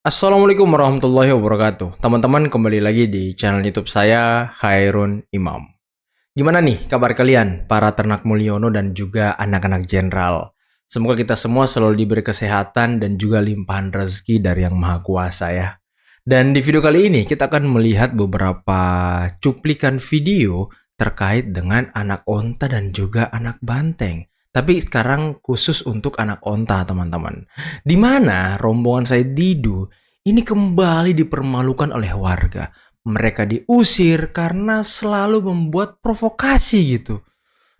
Assalamualaikum warahmatullahi wabarakatuh. Teman-teman, kembali lagi di channel YouTube saya, Hairun Imam. Gimana nih kabar kalian, para ternak Mulyono dan juga anak-anak jenderal? Semoga kita semua selalu diberi kesehatan dan juga limpahan rezeki dari Yang Maha Kuasa ya. Dan di video kali ini kita akan melihat beberapa cuplikan video terkait dengan anak onta dan juga anak banteng. Tapi sekarang khusus untuk anak onta, teman-teman. Di mana rombongan Said Didu ini kembali dipermalukan oleh warga. Mereka diusir karena selalu membuat provokasi gitu.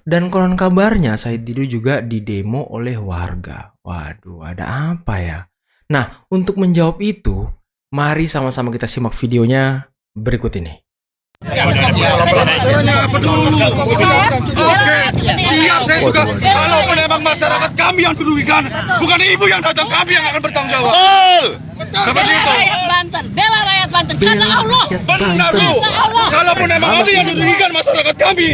Dan konon kabarnya Said Didu juga didemo oleh warga. Waduh, ada apa ya? Nah, untuk menjawab itu, mari sama-sama kita simak videonya berikut ini. Caranya apa dulu? Oke, siap saya juga. Kalaupun memang masyarakat kami yang dirugikan, bukan ibu yang datang, kami yang akan bertanggung jawab. Seperti itu. Bela rakyat Banten, karena Allah. Benar Bu. Kalaupun memang ada yang dirugikan masyarakat kami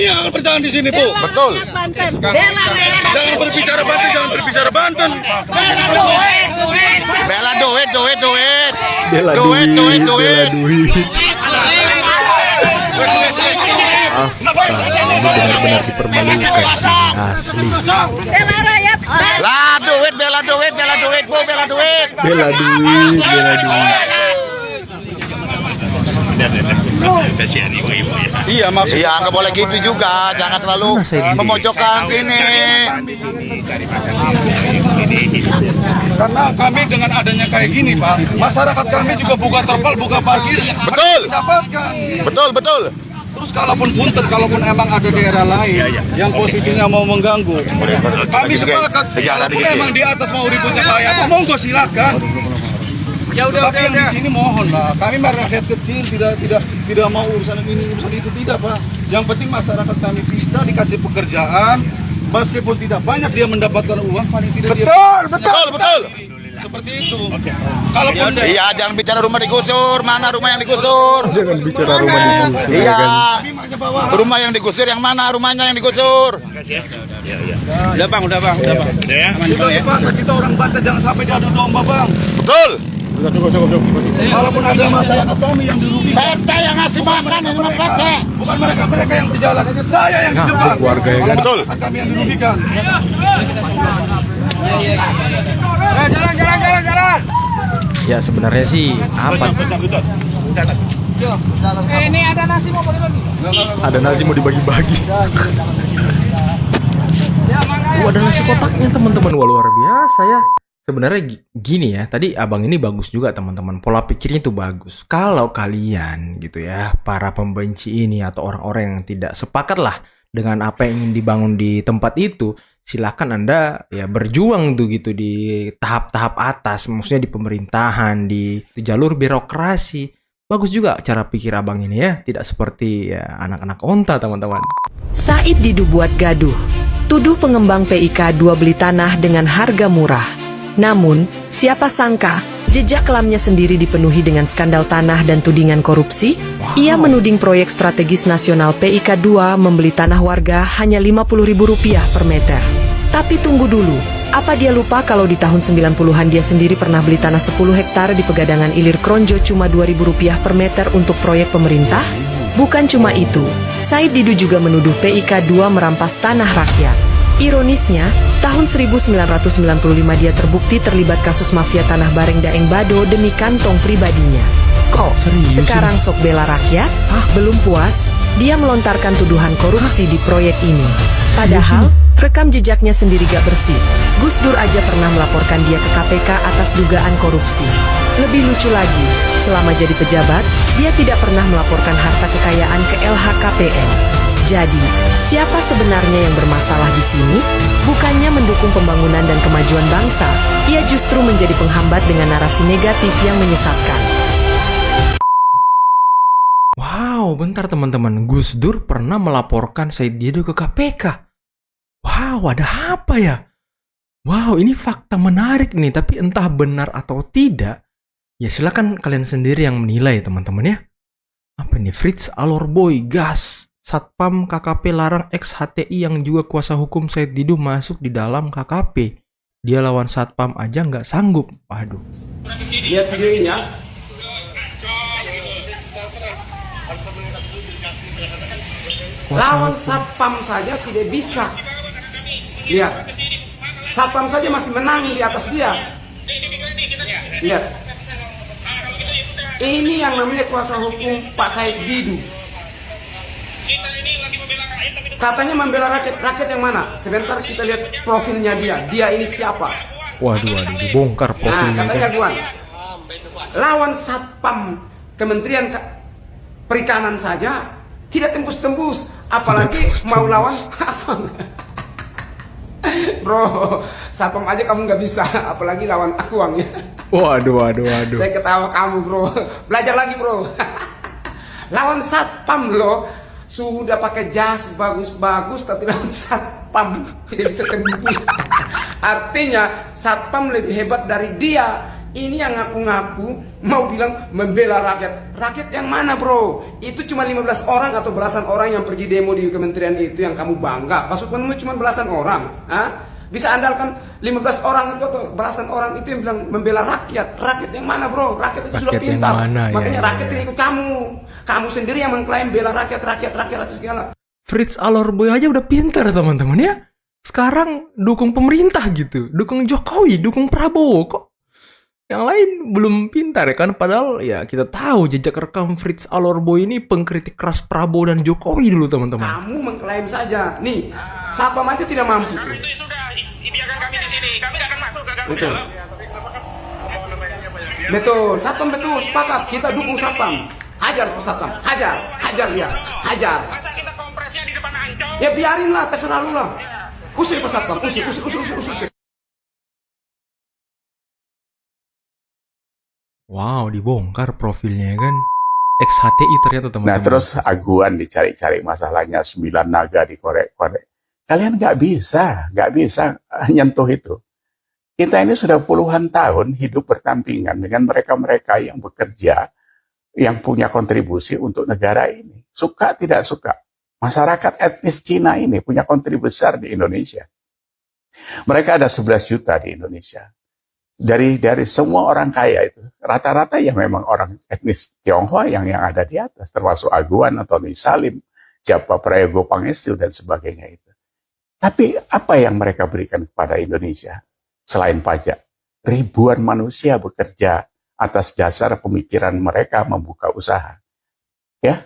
yang akan bertahan di sini Bu. Betul. Bela rakyat Banten. Jangan berbicara Banten, jangan berbicara Banten. Bela duit. Bela duit. Bela duit. Astaga, ini benar-benar dipermalukan sih, asli. Bela rakyat Banten. Lah duit, bela duit, Bu, bela duit. Bela duit. Iya maksud. Iya, nggak boleh gitu juga. Jangan selalu Mana saya diri? memojokkan sini. Karena kami dengan adanya kayak gini Pak, masyarakat kami juga buka terpal, buka parkir. Betul. Mendapatkan. Betul. Terus kalaupun emang ada daerah lain yang posisinya mau mengganggu, kami sepakat. Kalaupun emang di atas mau ributnya kayak apa, monggo silakan. Tapi yang di sini mohon lah, kami rakyat kecil tidak mau urusan ini urusan itu tidak Pak. Yang penting masyarakat kami bisa dikasih pekerjaan, meskipun tidak banyak dia mendapatkan uang, paling tidak Betul. seperti itu. Kalaupun Iya, jangan bicara rumah digusur. Mana rumah yang digusur? Jangan bicara rumah digusur ya Iya. kan. Rumah yang digusur yang mana? Rumahnya yang digusur. Udah bang. Kita sepakat, kita orang Banten jangan sampai diadu domba bang. Betul. Kalaupun ada masyarakat kami yang dirugikan, PT yang ngasih makan ini mah PT. bukan mereka yang di jalan, saya yang di Nah, depan. keluarga ya kan. Betul. Kami yang dirugikan. Jalan. Ya sebenarnya sih apa? Ini ada nasi mau bagi-bagi. Ada nasi mau dibagi-bagi. Ada nasi kotaknya teman-teman. Wah, luar biasa ya. Sebenarnya gini ya, tadi abang ini bagus juga teman-teman. Pola pikirnya itu bagus. Kalau kalian gitu ya, para pembenci ini atau orang-orang yang tidak sepakat lah dengan apa yang ingin dibangun di tempat itu, silakan Anda ya berjuang tuh gitu di tahap-tahap atas, maksudnya di pemerintahan, di jalur birokrasi. Bagus juga cara pikir abang ini ya, tidak seperti ya anak-anak onta teman-teman. Said Didu buat gaduh, tuduh pengembang PIK 2 beli tanah dengan harga murah. Namun, siapa sangka, jejak kelamnya sendiri dipenuhi dengan skandal tanah dan tudingan korupsi. Ia menuding proyek strategis nasional PIK 2 membeli tanah warga hanya Rp50.000 per meter. Tapi tunggu dulu, apa dia lupa kalau di tahun 90-an dia sendiri pernah beli tanah 10 hektar di Pegadangan Ilir Kronjo cuma Rp2.000 per meter untuk proyek pemerintah? Bukan cuma itu, Said Didu juga menuduh PIK 2 merampas tanah rakyat. Ironisnya, tahun 1995 dia terbukti terlibat kasus mafia tanah Bareng Daeng Bado demi kantong pribadinya. Kok Serius sekarang sok bela rakyat? Belum puas, dia melontarkan tuduhan korupsi di proyek ini. Padahal, rekam jejaknya sendiri gak bersih. Gus Dur aja pernah melaporkan dia ke KPK atas dugaan korupsi. Lebih lucu lagi, selama jadi pejabat, dia tidak pernah melaporkan harta kekayaan ke LHKPN. Jadi, siapa sebenarnya yang bermasalah di sini? Bukannya mendukung pembangunan dan kemajuan bangsa, ia justru menjadi penghambat dengan narasi negatif yang menyesatkan. Wow, bentar teman-teman. Gus Dur pernah melaporkan Said Didu ke KPK. Wow, ada apa ya? Wow, ini fakta menarik nih, tapi entah benar atau tidak. Ya silakan kalian sendiri yang menilai teman-teman ya. Apa ini? Fritz Alorboy, gas. Satpam KKP larang ex HTI yang juga kuasa hukum Said Didu masuk di dalam KKP. Dia lawan satpam aja nggak sanggup. Waduh. Lihat video ini ya. Lawan satpam saja tidak bisa. Lihat. Satpam saja masih menang di atas dia. Lihat. Ini yang namanya kuasa hukum Pak Said Didu. Katanya membela rakyat. Rakyat yang mana? Sebentar kita lihat profilnya dia. Dia ini siapa? Waduh, dibongkar Nah, profilnya. katanya Guan. Lawan satpam Kementerian Perikanan saja tidak tembus-tembus, apalagi mau lawan apa? Bro, satpam aja kamu nggak bisa, apalagi lawan akuang ya. Waduh. Saya ketawa kamu bro, belajar lagi bro. Lawan satpam loh, sudah pakai jas bagus-bagus, tapi lawan satpam tidak bisa tembus. Artinya satpam lebih hebat dari dia. Ini yang ngaku-ngaku mau bilang membela rakyat. Rakyat yang mana bro? Itu cuma 15 orang atau belasan orang yang pergi demo di kementerian itu yang kamu bangga. Pasukanmu cuma belasan orang. Hah? Bisa andalkan 15 orang itu atau belasan orang itu yang bilang membela rakyat. Rakyat yang mana bro? Rakyat itu sudah Rakyat yang pintar. mana, ya, Makanya ya, rakyat ya. yang ikut kamu. Kamu sendiri yang mengklaim bela rakyat segala. Fritz Alorboy aja udah pintar teman-teman ya. Sekarang dukung pemerintah gitu, dukung Jokowi, dukung Prabowo kok. Yang lain belum pintar ya kan, padahal ya kita tahu jejak rekam Fritz Alorboy ini pengkritik keras Prabowo dan Jokowi dulu teman-teman. Kamu mengklaim saja. Nih, satpam aja tidak mampu. Itu sudah, biarkan kami di sini. Kami tidak akan masuk ke kamu Betul. dalam. Betul, satpam betul, sepakat. Kita dukung satpam. Hajar ke satpam, hajar dia, hajar. Masa kita kompresnya di depan Ancol? Ya biarinlah, terserah lu lah. Usir ke satpam, usir. Wow, dibongkar profilnya ya kan. XHTI ternyata teman-teman. Nah terus aguan dicari-cari masalahnya, 9 naga dikorek-korek. Kalian nggak bisa nyentuh itu. Kita ini sudah puluhan tahun hidup berdampingan dengan mereka-mereka yang bekerja, yang punya kontribusi untuk negara ini. Suka tidak suka. Masyarakat etnis Cina ini punya kontribusi besar di Indonesia. Mereka ada 11 juta di Indonesia. Dari semua orang kaya itu, rata-rata ya memang orang etnis Tionghoa yang ada di atas, termasuk Aguan atau Tony Salim, siapa Prayogo Pangestu dan sebagainya itu. Tapi apa yang mereka berikan kepada Indonesia selain pajak? Ribuan manusia bekerja atas dasar pemikiran mereka membuka usaha. Ya,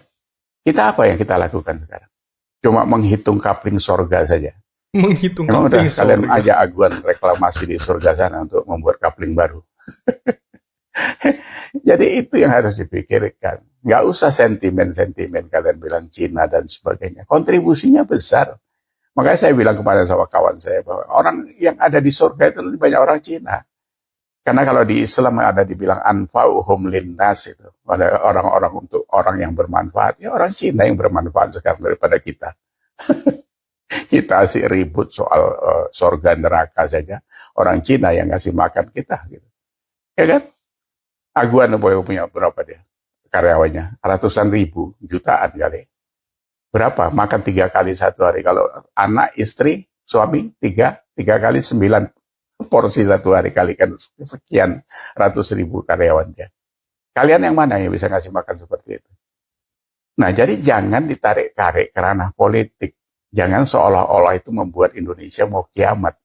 kita apa yang kita lakukan sekarang? Cuma menghitung kapling sorga saja. Menghitung Emang udah kapling kalian sorga. ajak aguan reklamasi di surga sana untuk membuat kapling baru. Jadi itu yang harus dipikirkan. Nggak usah sentimen-sentimen kalian bilang Cina dan sebagainya. Kontribusinya besar. Makanya saya bilang kepada sama kawan saya bahwa orang yang ada di surga itu lebih banyak orang Cina. Karena kalau di Islam ada dibilang anfa'uhum linnas itu. Ada orang-orang untuk orang yang bermanfaat. Ya orang Cina yang bermanfaat sekarang daripada kita. Kita sih ribut soal surga neraka saja. Orang Cina yang ngasih makan kita. Gitu. Ya kan? Aguan punya berapa dia? Karyawannya. Ratusan ribu, jutaan kali. Berapa? Makan 3 kali satu hari. Kalau anak, istri, suami, 3 kali 9 porsi satu hari. Kalikan sekian ratus ribu karyawan dia. Kalian yang mana yang bisa ngasih makan seperti itu? Nah, jadi jangan ditarik-tarik ke ranah politik. Jangan seolah-olah itu membuat Indonesia mau kiamat.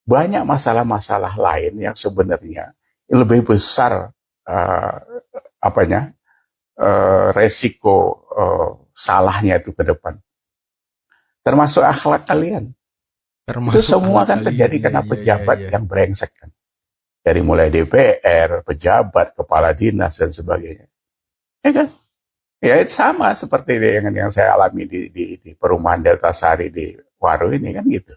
Banyak masalah-masalah lain yang sebenarnya lebih besar resiko salahnya itu ke depan. Termasuk akhlak kalian. Itu semua kan terjadi karena pejabat yang brengsek kan. Dari mulai DPR, pejabat, kepala dinas dan sebagainya. Ya kan? Ya sama seperti yang saya alami di perumahan Delta Sari di Waru ini kan gitu.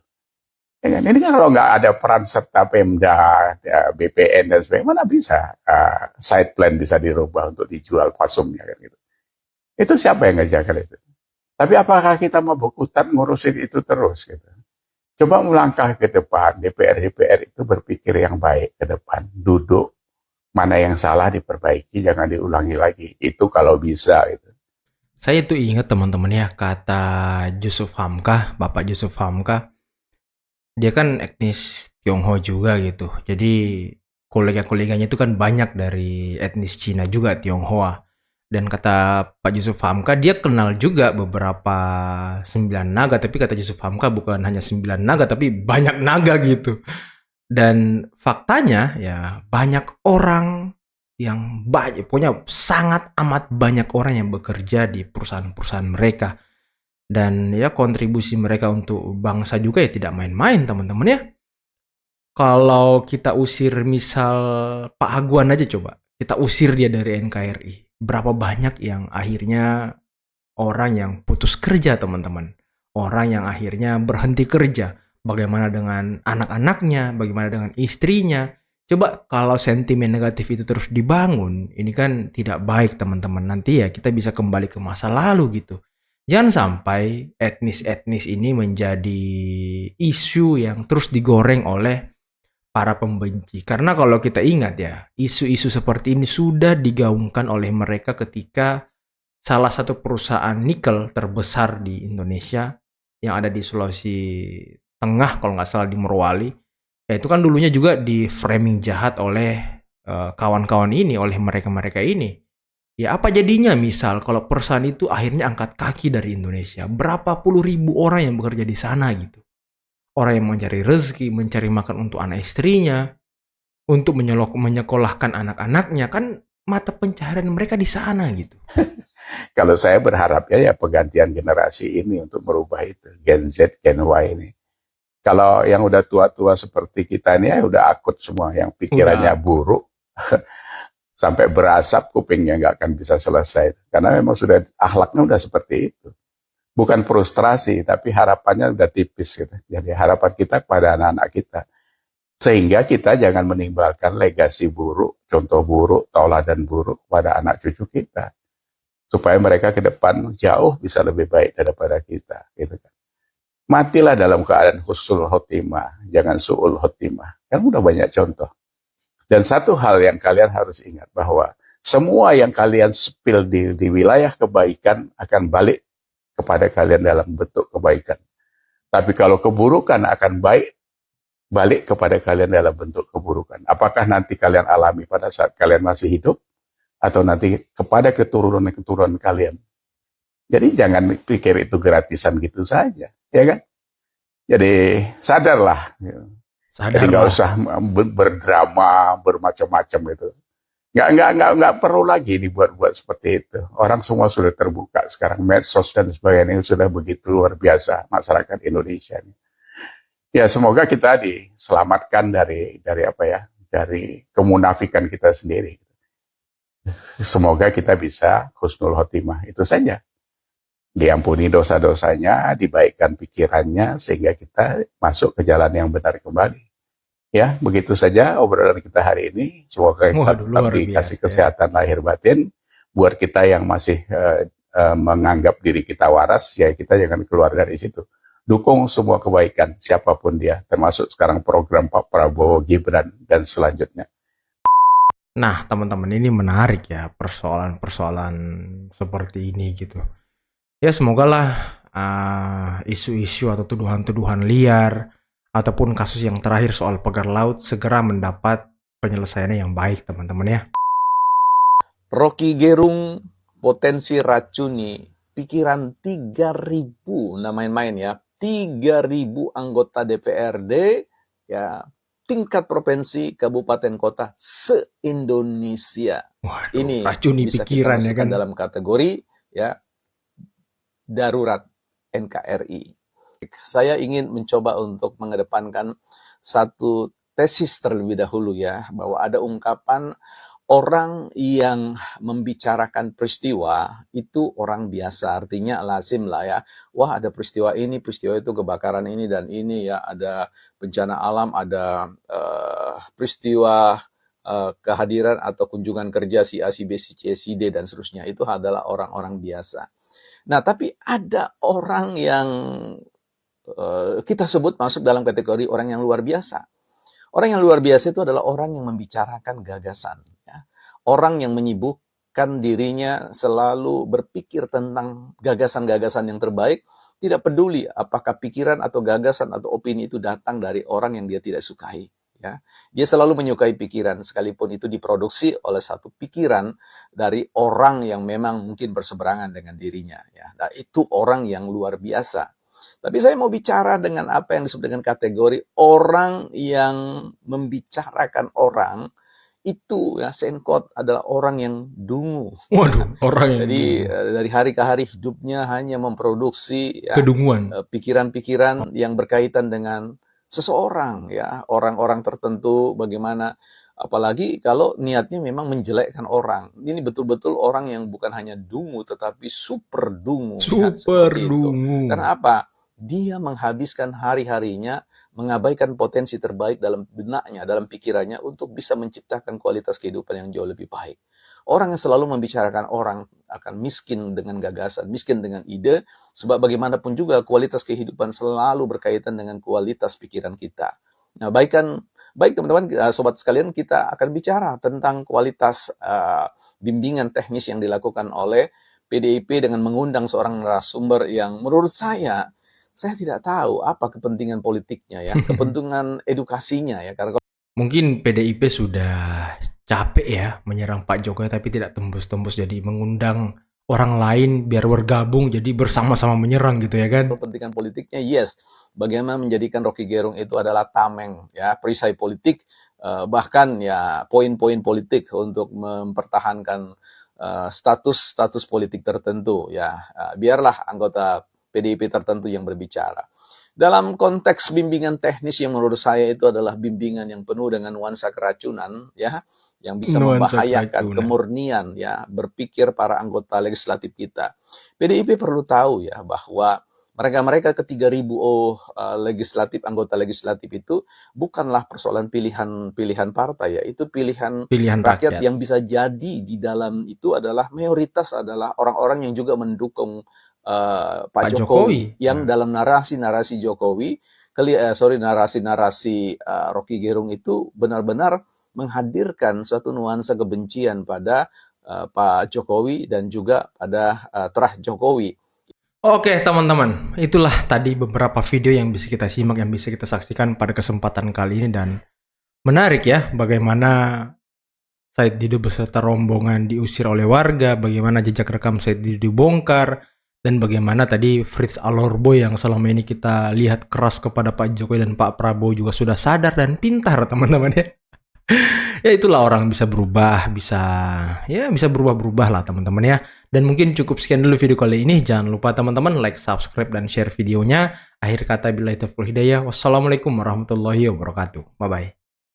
Ya kan? Ini kan kalau nggak ada peran serta Pemda, BPN dan sebagainya, mana bisa site plan bisa dirubah untuk dijual pasumnya kan gitu. Itu siapa yang ngejaga itu? Tapi apakah kita mau bekutan ngurusin itu terus gitu? Coba melangkah ke depan, DPR itu berpikir yang baik ke depan, duduk. Mana yang salah diperbaiki, jangan diulangi lagi. Itu kalau bisa. Gitu. Saya itu ingat teman-teman ya, kata Yusuf Hamka, Bapak Yusuf Hamka. Dia kan etnis Tionghoa juga gitu. Jadi kolega-koleganya itu kan banyak dari etnis Cina juga, Tionghoa. Dan kata Pak Yusuf Hamka, dia kenal juga beberapa sembilan naga, tapi kata Yusuf Hamka bukan hanya sembilan naga, tapi banyak naga gitu. Dan faktanya ya banyak orang yang banyak, punya sangat amat banyak orang yang bekerja di perusahaan-perusahaan mereka. Dan ya kontribusi mereka untuk bangsa juga ya tidak main-main teman-teman ya. Kalau kita usir misal Pak Aguan aja coba, kita usir dia dari NKRI. Berapa banyak yang akhirnya orang yang putus kerja teman-teman. Orang yang akhirnya berhenti kerja. Bagaimana dengan anak-anaknya, bagaimana dengan istrinya. Coba kalau sentimen negatif itu terus dibangun, ini kan tidak baik teman-teman. Nanti ya kita bisa kembali ke masa lalu gitu. Jangan sampai etnis-etnis ini menjadi isu yang terus digoreng oleh para pembenci. Karena kalau kita ingat ya, isu-isu seperti ini sudah digaungkan oleh mereka ketika salah satu perusahaan nikel terbesar di Indonesia yang ada di Sulawesi Tengah kalau nggak salah di Morowali, ya itu kan dulunya juga di framing jahat oleh kawan-kawan ini, oleh mereka-mereka ini. Ya apa jadinya misal kalau perusahaan itu akhirnya angkat kaki dari Indonesia, berapa puluh ribu orang yang bekerja di sana gitu. Orang yang mencari rezeki, mencari makan untuk anak istrinya, untuk menyekolahkan anak-anaknya, kan mata pencaharian mereka di sana gitu. Kalau saya berharapnya ya pergantian generasi ini untuk merubah itu, Gen Z, Gen Y ini. Kalau yang udah tua-tua seperti kita ini ya udah akut semua, yang pikirannya buruk, sampai berasap kupingnya nggak akan bisa selesai. Karena memang sudah akhlaknya udah seperti itu. Bukan frustrasi, tapi harapannya udah tipis gitu. Jadi harapan kita kepada anak-anak kita. Sehingga kita jangan meninggalkan legasi buruk, contoh buruk, tauladan buruk pada anak cucu kita. Supaya mereka ke depan jauh bisa lebih baik daripada kita. Gitu kan. Matilah dalam keadaan husnul khotimah, jangan su'ul khotimah. Kan udah banyak contoh. Dan satu hal yang kalian harus ingat bahwa semua yang kalian spill di wilayah kebaikan akan balik kepada kalian dalam bentuk kebaikan. Tapi kalau keburukan akan balik kepada kalian dalam bentuk keburukan. Apakah nanti kalian alami pada saat kalian masih hidup, atau nanti kepada keturunan-keturunan kalian. Jadi jangan pikir itu gratisan gitu saja, ya kan? Jadi sadarlah. Jadi nggak usah berdrama, bermacam-macam itu. Nggak perlu lagi dibuat-buat seperti itu. Orang semua sudah terbuka sekarang, medsos dan sebagainya sudah begitu luar biasa masyarakat Indonesia ini. Ya semoga kita diselamatkan dari apa ya, dari kemunafikan kita sendiri. Semoga kita bisa husnul khotimah, itu saja. Diampuni dosa-dosanya, dibaikkan pikirannya sehingga kita masuk ke jalan yang benar kembali. Ya, begitu saja obrolan kita hari ini. Semoga kita tetap dikasih kesehatan lahir batin. Buat kita yang masih menganggap diri kita waras, ya kita jangan keluar dari situ. Dukung semua kebaikan, siapapun dia. Termasuk sekarang program Pak Prabowo, Gibran, dan selanjutnya. Nah, teman-teman, ini menarik ya persoalan-persoalan seperti ini gitu. Ya, semogalah isu-isu atau tuduhan-tuduhan liar ataupun kasus yang terakhir soal pagar laut segera mendapat penyelesaiannya yang baik, teman-teman ya. Rocky Gerung potensi racuni pikiran 3.000, nah main-main ya, 3.000 anggota DPRD ya, tingkat provinsi, kabupaten, kota se-Indonesia. Waduh, ini racuni bisa pikiran kita ya kan. dalam kategori ya darurat NKRI. Saya ingin mencoba untuk mengedepankan satu tesis terlebih dahulu ya, bahwa ada ungkapan orang yang membicarakan peristiwa itu orang biasa, artinya lazim lah ya. Wah, ada peristiwa ini, peristiwa itu, kebakaran ini dan ini ya, ada bencana alam, ada peristiwa kehadiran atau kunjungan kerja si A, si B, si C, si D dan seterusnya. Itu adalah orang-orang biasa. Nah, tapi ada orang yang kita sebut masuk dalam kategori orang yang luar biasa. Orang yang luar biasa itu adalah orang yang membicarakan gagasan. Ya. Orang yang menyibuk menyibukkan dirinya selalu berpikir tentang gagasan-gagasan yang terbaik, tidak peduli apakah pikiran atau gagasan atau opini itu datang dari orang yang dia tidak sukai. Ya, dia selalu menyukai pikiran, sekalipun itu diproduksi oleh satu pikiran dari orang yang memang mungkin berseberangan dengan dirinya. Ya, nah, itu orang yang luar biasa. Tapi saya mau bicara dengan apa yang disebut dengan kategori orang yang membicarakan orang itu, ya, Senkot adalah orang yang dungu. Waduh, orang yang Jadi dari hari ke hari hidupnya hanya memproduksi, ya, kedunguan. pikiran-pikiran yang berkaitan dengan seseorang, ya, orang-orang tertentu, bagaimana, apalagi kalau niatnya memang menjelekkan orang. Ini betul-betul orang yang bukan hanya dungu tetapi super dungu, ya, Super seperti itu. dungu. Karena apa? Dia menghabiskan hari-harinya mengabaikan potensi terbaik dalam benaknya, dalam pikirannya untuk bisa menciptakan kualitas kehidupan yang jauh lebih baik. Orang yang selalu membicarakan orang akan miskin dengan gagasan, miskin dengan ide, sebab bagaimanapun juga kualitas kehidupan selalu berkaitan dengan kualitas pikiran kita. Nah, baik teman-teman, sobat sekalian, kita akan bicara tentang kualitas bimbingan teknis yang dilakukan oleh PDIP dengan mengundang seorang narasumber yang menurut saya tidak tahu apa kepentingan politiknya, ya, kepentingan edukasinya, ya, karena Mungkin PDIP sudah capek ya menyerang Pak Jokowi tapi tidak tembus-tembus, jadi mengundang orang lain biar bergabung jadi bersama-sama menyerang gitu ya kan. kepentingan politiknya, yes, bagaimana menjadikan Rocky Gerung itu adalah tameng, ya, perisai politik, bahkan ya poin-poin politik untuk mempertahankan status politik tertentu, ya. Biarlah anggota PDIP tertentu yang berbicara. Dalam konteks bimbingan teknis yang menurut saya itu adalah bimbingan yang penuh dengan nuansa keracunan, ya, yang bisa Nuansa membahayakan keracunan. kemurnian, ya, berpikir para anggota legislatif kita. PDIP perlu tahu, ya, bahwa mereka ke-3.000 anggota legislatif itu bukanlah persoalan pilihan partai, ya, itu pilihan Pilihan rakyat rakyat. yang bisa jadi di dalam itu adalah mayoritas adalah orang-orang yang juga mendukung Pak Jokowi, yang dalam narasi-narasi Jokowi, narasi-narasi Rocky Gerung itu benar-benar menghadirkan suatu nuansa kebencian pada Pak Jokowi dan juga pada terah Jokowi. Oke teman-teman, itulah tadi beberapa video yang bisa kita simak, yang bisa kita saksikan pada kesempatan kali ini. Dan menarik ya, bagaimana Said Didu beserta rombongan diusir oleh warga, bagaimana jejak rekam Said Didu dibongkar, dan bagaimana tadi Fritz Alorboy yang selama ini kita lihat keras kepada Pak Jokowi dan Pak Prabowo juga sudah sadar dan pintar teman-teman ya. Ya itulah orang bisa berubah, bisa berubah-berubah lah teman-teman ya. Dan mungkin cukup sekian dulu video kali ini. Jangan lupa teman-teman like, subscribe, dan share videonya. Akhir kata billahi taufiq wal hidayah. Wassalamualaikum warahmatullahi wabarakatuh. Bye-bye.